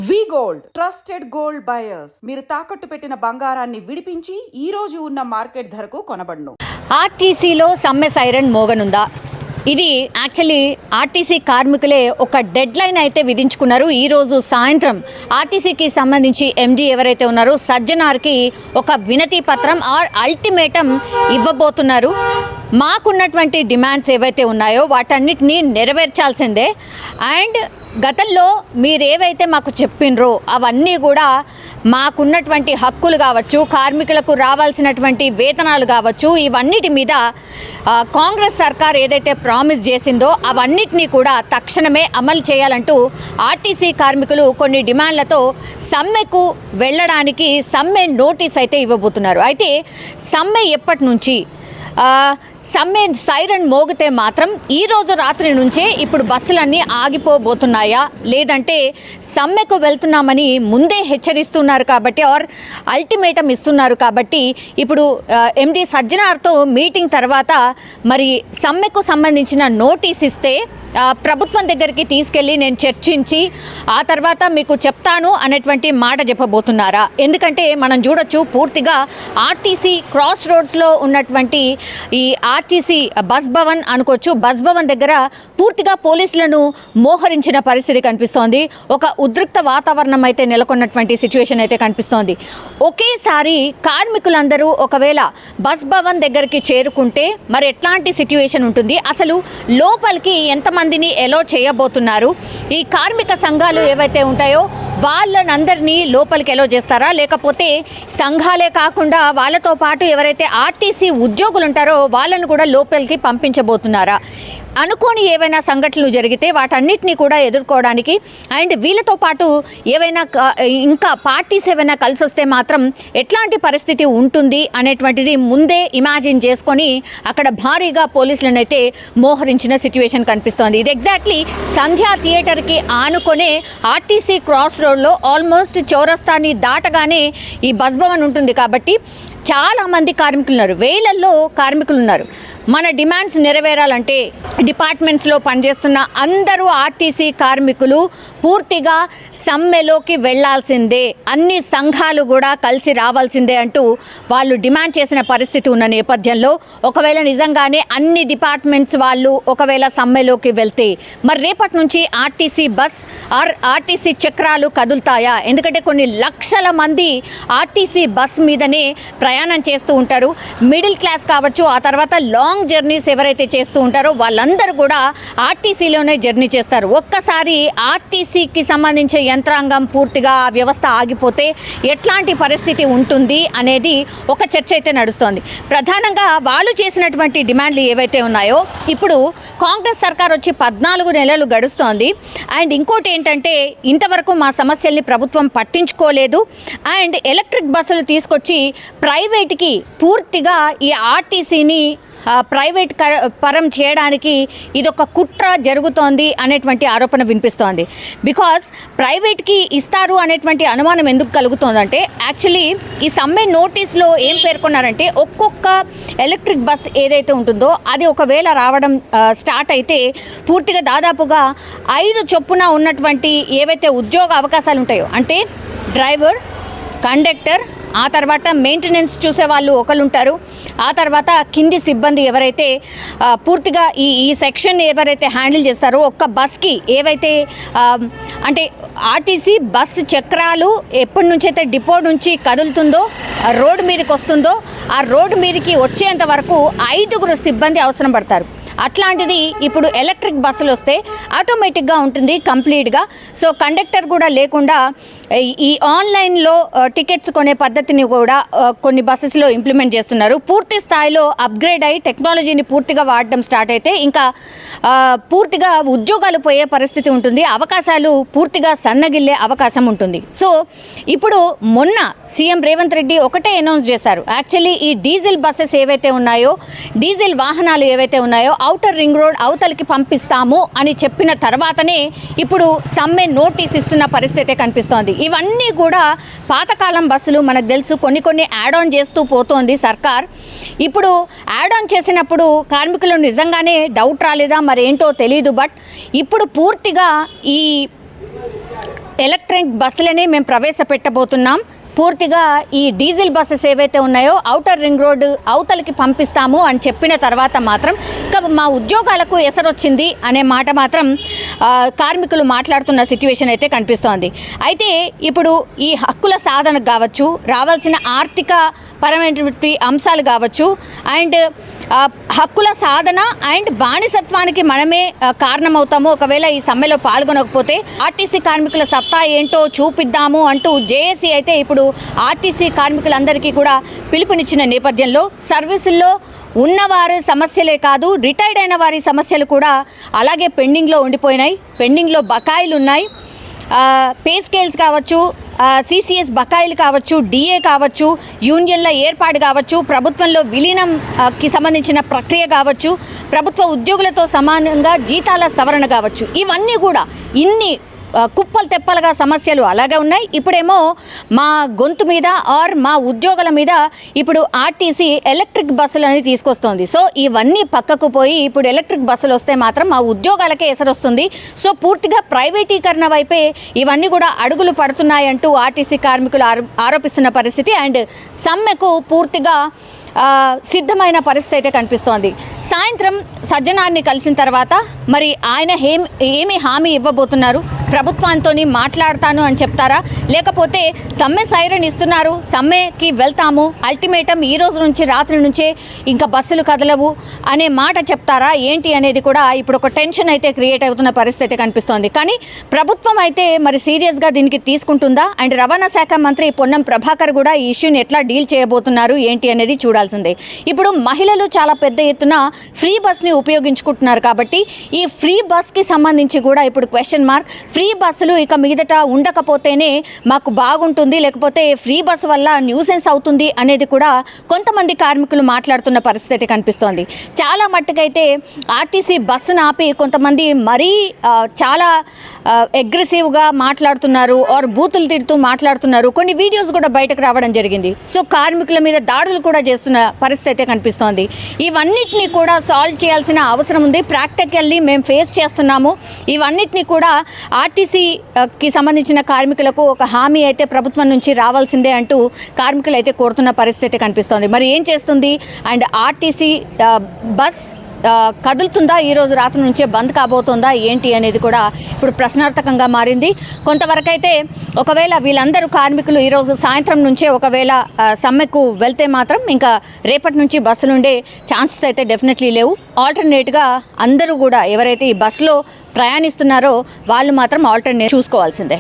వి gold trusted gold buyers మీరు తాకట్టు పెట్టిన బంగారాన్ని విడిపించి ఈ రోజు ఉన్న మార్కెట్ ధరకు కొనబడును. ఆర్టీసీలో సమ్మె సైరన్ మోగనుందా? ఇది యాక్చువల్లీ ఆర్టీసీ కార్మికులే ఒక డెడ్ లైన్ అయితే విధించుకున్నారు. ఈరోజు సాయంత్రం ఆర్టీసీకి సంబంధించి ఎండీ ఎవరైతే ఉన్నారో సజ్జనార్కి ఒక వినతి పత్రం ఆర్ అల్టిమేటం ఇవ్వబోతున్నారు. మాకున్నటువంటి డిమాండ్స్ ఏవైతే ఉన్నాయో వాటన్నిటినీ నెరవేర్చాల్సిందే. అండ్ గతంలో మీరేవైతే మాకు చెప్పినరో అవన్నీ కూడా మాకున్నటువంటి హక్కులు కావచ్చు, కార్మికులకు రావాల్సినటువంటి వేతనాలు కావచ్చు, ఇవన్నిటి మీద కాంగ్రెస్ సర్కార్ ఏదైతే ప్రామిస్ చేసిందో అవన్నిటినీ కూడా తక్షణమే అమలు చేయాలంటూ ఆర్టీసీ కార్మికులు కొన్ని డిమాండ్లతో సమ్మెకు వెళ్ళడానికి సమ్మె నోటీస్ అయితే ఇవ్వబోతున్నారు. అయితే సమ్మె ఎప్పటి నుంచి? సమ్మె సైరన్ మోగితే మాత్రం ఈరోజు రాత్రి నుంచే ఇప్పుడు బస్సులన్నీ ఆగిపోబోతున్నాయా, లేదంటే సమ్మెకు వెళ్తున్నామని ముందే హెచ్చరిస్తున్నారు కాబట్టి ఆర్ అల్టిమేటం ఇస్తున్నారు కాబట్టి ఇప్పుడు ఎండీ సజ్జనార్తో మీటింగ్ తర్వాత మరి సమ్మెకు సంబంధించిన నోటీస్ ఇస్తే ప్రభుత్వం దగ్గరికి తీసుకెళ్ళి నేను చర్చించి ఆ తర్వాత మీకు చెప్తాను అనేటువంటి మాట చెప్పబోతున్నారా? ఎందుకంటే మనం చూడొచ్చు పూర్తిగా ఆర్టీసీ క్రాస్ రోడ్స్లో ఉన్నటువంటి ఈ ఆర్టీసీ బస్ భవన్ అనుకోవచ్చు, బస్ భవన్ దగ్గర పూర్తిగా పోలీసులను మోహరించిన పరిస్థితి కనిపిస్తోంది. ఒక ఉద్రిక్త వాతావరణం అయితే నెలకొన్నటువంటి సిచ్యువేషన్ అయితే కనిపిస్తోంది. ఒకేసారి కార్మికులందరూ ఒకవేళ బస్ భవన్ దగ్గరికి చేరుకుంటే మరి ఎట్లాంటి సిచ్యువేషన్ ఉంటుంది? అసలు లోపలికి ఎంతమందిని ఎలో చేయబోతున్నారు? ఈ కార్మిక సంఘాలు ఏవైతే ఉంటాయో వాళ్ళనందరినీ లోపలికి ఎలో చేస్తారా, లేకపోతే సంఘాలే కాకుండా వాళ్ళతో పాటు ఎవరైతే ఆర్టీసీ ఉద్యోగులు ఉంటారో వాళ్ళను కూడా లోపలికి పంపించబోతున్నారా? అనుకోని ఏవైనా సంఘటనలు జరిగితే వాటన్నిటినీ కూడా ఎదుర్కోవడానికి అండ్ వీళ్ళతో పాటు ఏవైనా ఇంకా పార్టీస్ ఏవైనా కలిసి వస్తే మాత్రం ఎట్లాంటి పరిస్థితి ఉంటుంది అనేటువంటిది ముందే ఇమాజిన్ చేసుకొని అక్కడ భారీగా పోలీసులను అయితే మోహరించిన సిచ్యువేషన్ కనిపిస్తోంది. ఇది ఎగ్జాక్ట్లీ సంధ్యా థియేటర్కి ఆనుకొనే ఆర్టీసీ క్రాస్ రోడ్లో ఆల్మోస్ట్ చౌరస్తాని దాటగానే ఈ బస్ భవన్ ఉంటుంది కాబట్టి చాలామంది కార్మికులు ఉన్నారు, వేలల్లో కార్మికులు ఉన్నారు. మన డిమాండ్స్ నెరవేరాలంటే డిపార్ట్మెంట్స్లో పనిచేస్తున్న అందరూ ఆర్టీసీ కార్మికులు పూర్తిగా సమ్మెలోకి వెళ్లాల్సిందే, అన్ని సంఘాలు కూడా కలిసి రావాల్సిందే అంటూ వాళ్ళు డిమాండ్ చేసిన పరిస్థితి ఉన్న నేపథ్యంలో ఒకవేళ నిజంగానే అన్ని డిపార్ట్మెంట్స్ వాళ్ళు ఒకవేళ సమ్మెలోకి వెళ్తే మరి రేపటి నుంచి ఆర్టీసీ బస్ ఆర్ ఆర్టీసీ చక్రాలు కదులుతాయా? ఎందుకంటే కొన్ని లక్షల మంది ఆర్టీసీ బస్ మీదనే ప్రయాణం చేస్తూ ఉంటారు. మిడిల్ క్లాస్ కావచ్చు, ఆ తర్వాత లాంగ్ జర్నీస్ ఎవరైతే చేస్తూ ఉంటారో వాళ్ళందరూ కూడా ఆర్టీసీలోనే జర్నీ చేస్తారు. ఒక్కసారి ఆర్టీసీకి సంబంధించిన యంత్రాంగం పూర్తిగా ఆ వ్యవస్థ ఆగిపోతే ఎట్లాంటి పరిస్థితి ఉంటుంది అనేది ఒక చర్చ అయితే నడుస్తోంది. ప్రధానంగా వాళ్ళు చేసినటువంటి డిమాండ్లు ఏవైతే ఉన్నాయో ఇప్పుడు కాంగ్రెస్ సర్కార్ వచ్చి 14 నెలలు గడుస్తోంది. అండ్ ఇంకోటి ఏంటంటే ఇంతవరకు మా సమస్యల్ని ప్రభుత్వం పట్టించుకోలేదు. అండ్ ఎలక్ట్రిక్ బస్సులు తీసుకొచ్చి ప్రైవేట్కి పూర్తిగా ఈ ఆర్టీసీని ప్రైవేట్ పరం చేయడానికి ఇదొక కుట్ర జరుగుతోంది అనేటువంటి ఆరోపణ వినిపిస్తోంది. బికాస్ ప్రైవేట్కి ఇస్తారు అనేటువంటి అనుమానం ఎందుకు కలుగుతోందంటే యాక్చువల్లీ ఈ సమ్మె నోటీస్లో ఏం పేర్కొన్నారంటే ఒక్కొక్క ఎలక్ట్రిక్ బస్ ఏదైతే ఉంటుందో అది ఒకవేళ రావడం స్టార్ట్ అయితే పూర్తిగా దాదాపుగా 5 చొప్పున ఉన్నటువంటి ఏవైతే ఉద్యోగ అవకాశాలు ఉంటాయో అంటే డ్రైవర్, కండక్టర్, ఆ తర్వాత మెయింటెనెన్స్ చూసే వాళ్ళు ఒకళ్ళు ఉంటారు, ఆ తర్వాత కింది సిబ్బంది ఎవరైతే పూర్తిగా ఈ సెక్షన్ ఎవరైతే హ్యాండిల్ చేస్తారో ఒక్క బస్కి ఏవైతే అంటే ఆర్టీసీ బస్ చక్రాలు ఎప్పటి నుంచి అయితే డిపో నుంచి కదులుతుందో రోడ్డు మీదకి వస్తుందో ఆ రోడ్డు మీదకి వచ్చేంత వరకు 5 సిబ్బంది అవసరం పడతారు. అట్లాంటిది ఇప్పుడు ఎలక్ట్రిక్ బస్సులు వస్తే ఆటోమేటిక్గా ఉంటుంది కంప్లీట్గా. సో కండక్టర్ కూడా లేకుండా ఈ ఆన్లైన్లో టికెట్స్ కొనే పద్ధతిని కూడా కొన్ని బస్సెస్లో ఇంప్లిమెంట్ చేస్తున్నారు. పూర్తి స్థాయిలో అప్గ్రేడ్ అయ్యి టెక్నాలజీని పూర్తిగా వాడడం స్టార్ట్ అయితే ఇంకా పూర్తిగా ఉద్యోగాలు పోయే పరిస్థితి ఉంటుంది, అవకాశాలు పూర్తిగా సన్నగిల్లే అవకాశం ఉంటుంది. సో ఇప్పుడు మొన్న సీఎం రేవంత్ రెడ్డి ఒకటే అనౌన్స్ చేశారు. యాక్చువల్లీ ఈ డీజిల్ బస్సెస్ ఏవైతే ఉన్నాయో, డీజిల్ వాహనాలు ఏవైతే ఉన్నాయో ఔటర్ రింగ్ రోడ్ అవతలికి పంపిస్తాము అని చెప్పిన తర్వాతనే ఇప్పుడు సమ్మె నోటీస్ ఇస్తున్న పరిస్థితి కనిపిస్తోంది. ఇవన్నీ కూడా పాతకాలం బస్సులు మనకు తెలుసు, కొన్ని యాడ్ ఆన్ చేస్తూ పోతోంది సర్కార్. ఇప్పుడు యాడ్ ఆన్ చేసినప్పుడు కార్మికులు నిజంగానే డౌట్ రాలేదా మరి ఏంటో తెలియదు. బట్ ఇప్పుడు పూర్తిగా ఈ ఎలక్ట్రిక్ బస్సులని మేము ప్రవేశపెట్టబోతున్నాం. పూర్తిగా ఈ డీజిల్ బస్సెస్ ఏవైతే ఉన్నాయో ఔటర్ రింగ్ రోడ్డు అవతలికి పంపిస్తాము అని చెప్పిన తర్వాత మాత్రం ఇంకా మా ఉద్యోగాలకు ఎసరొచ్చింది అనే మాట మాత్రం కార్మికులు మాట్లాడుతున్న సిట్యుయేషన్ అయితే కనిపిస్తోంది. అయితే ఇప్పుడు ఈ హక్కుల సాధనకు కావచ్చు, రావాల్సిన ఆర్థిక పరమైనటువంటి అంశాలు కావచ్చు, అండ్ హక్కుల సాధన అండ్ బానిసత్వానికి మనమే కారణమవుతాము ఒకవేళ ఈ సమ్మెలో పాల్గొనకపోతే. ఆర్టీసీ కార్మికుల సత్తా ఏంటో చూపిద్దాము అంటూ జేఏసీ అయితే ఇప్పుడు ఆర్టీసీ కార్మికులందరికీ కూడా పిలుపునిచ్చిన నేపథ్యంలో సర్వీసుల్లో ఉన్నవారి సమస్యలే కాదు, రిటైర్డ్ అయిన వారి సమస్యలు కూడా అలాగే పెండింగ్లో ఉండిపోయినాయి. పెండింగ్లో బకాయిలు ఉన్నాయి. పే స్కేల్స్ కావచ్చు, సిసిఎస్ బకాయిలు కావచ్చు, డిఏ కావచ్చు, యూనియన్ల ఏర్పాటు కావచ్చు, ప్రభుత్వంలో విలీనంకి సంబంధించిన ప్రక్రియ కావచ్చు, ప్రభుత్వ ఉద్యోగులతో సమానంగా జీతాల సవరణ కావచ్చు, ఇవన్నీ కూడా ఇన్ని కుప్పలు తెప్పలుగా సమస్యలు అలాగే ఉన్నాయి. ఇప్పుడేమో మా గొంతు మీద ఆర్ మా ఉద్యోగుల మీద ఇప్పుడు ఆర్టీసీ ఎలక్ట్రిక్ బస్సులు అనేది తీసుకొస్తుంది. సో ఇవన్నీ పక్కకు పోయి ఇప్పుడు ఎలక్ట్రిక్ బస్సులు వస్తే మాత్రం మా ఉద్యోగాలకే ఎసరొస్తుంది. సో పూర్తిగా ప్రైవేటీకరణ వైపే ఇవన్నీ కూడా అడుగులు పడుతున్నాయంటూ ఆర్టీసీ కార్మికులు ఆరోపిస్తున్న పరిస్థితి. అండ్ సమ్మెకు పూర్తిగా సిద్ధమైన పరిస్థితి అయితే కనిపిస్తోంది. సాయంత్రం సజ్జనార్ని కలిసిన తర్వాత మరి ఆయన ఏమి హామీ ఇవ్వబోతున్నారు? ప్రభుత్వంతో మాట్లాడతాను అని చెప్తారా, లేకపోతే సమ్మె సైరన్ ఇస్తున్నారు, సమ్మెకి వెళ్తాము, అల్టిమేటం ఈ రోజు నుంచి రాత్రి నుంచే ఇంకా బస్సులు కదలవు అనే మాట చెప్తారా ఏంటి అనేది కూడా ఇప్పుడు ఒక టెన్షన్ అయితే క్రియేట్ అవుతున్న పరిస్థితి కనిపిస్తోంది. కానీ ప్రభుత్వం అయితే మరి సీరియస్గా దీనికి తీసుకుంటుందా? అండ్ రవాణా శాఖ మంత్రి పొన్నం ప్రభాకర్ కూడా ఈ ఇష్యూని ఎట్లా డీల్ చేయబోతున్నారు ఏంటి అనేది చూడాల్సిందే. ఇప్పుడు మహిళలు చాలా పెద్ద ఎత్తున ఫ్రీ బస్ని ఉపయోగించుకుంటున్నారు కాబట్టి ఈ ఫ్రీ బస్కి సంబంధించి కూడా ఇప్పుడు క్వశ్చన్ మార్క్. ఫ్రీ బస్సులు ఇక మీదట ఉండకపోతేనే మాకు బాగుంటుంది, లేకపోతే ఫ్రీ బస్సు వల్ల న్యూసెన్స్ అవుతుంది అనేది కూడా కొంతమంది కార్మికులు మాట్లాడుతున్న పరిస్థితి కనిపిస్తోంది. చాలా మట్టుకైతే ఆర్టీసీ బస్సును ఆపి కొంతమంది మరీ చాలా అగ్రెసివ్గా మాట్లాడుతున్నారు, ఆర్ బూతులు తిడుతూ మాట్లాడుతున్నారు. కొన్ని వీడియోస్ కూడా బయటకు రావడం జరిగింది. సో కార్మికుల మీద దాడులు కూడా చేస్తున్న పరిస్థితి అయితే కనిపిస్తోంది. ఇవన్నిటిని కూడా సాల్వ్ చేయాల్సిన అవసరం ఉంది. ప్రాక్టికల్లీ మేము ఫేస్ చేస్తున్నాము. ఇవన్నిటిని కూడా ఆర్టీసీకి సంబంధించిన కార్మికులకు ఒక హామీ అయితే ప్రభుత్వం నుంచి రావాల్సిందే అంటూ కార్మికులు అయితే కోరుతున్న పరిస్థితి కనిపిస్తోంది. మరి ఏం చేస్తుంది? అండ్ ఆర్టీసీ బస్ కదులుతుందా, ఈరోజు రాత్రి నుంచే బంద్ కాబోతుందా ఏంటి అనేది కూడా ఇప్పుడు ప్రశ్నార్థకంగా మారింది. కొంతవరకు అయితే ఒకవేళ వీళ్ళందరూ కార్మికులు ఈరోజు సాయంత్రం నుంచే ఒకవేళ సమ్మెకు వెళ్తే మాత్రం ఇంకా రేపటి నుంచి బస్సులుండే ఛాన్సెస్ అయితే డెఫినెట్లీ లేవు. ఆల్టర్నేట్గా అందరూ కూడా ఎవరైతే ఈ బస్సులో ప్రయాణిస్తున్నారో వాళ్ళు మాత్రం ఆల్టర్నేట్ చూసుకోవాల్సిందే.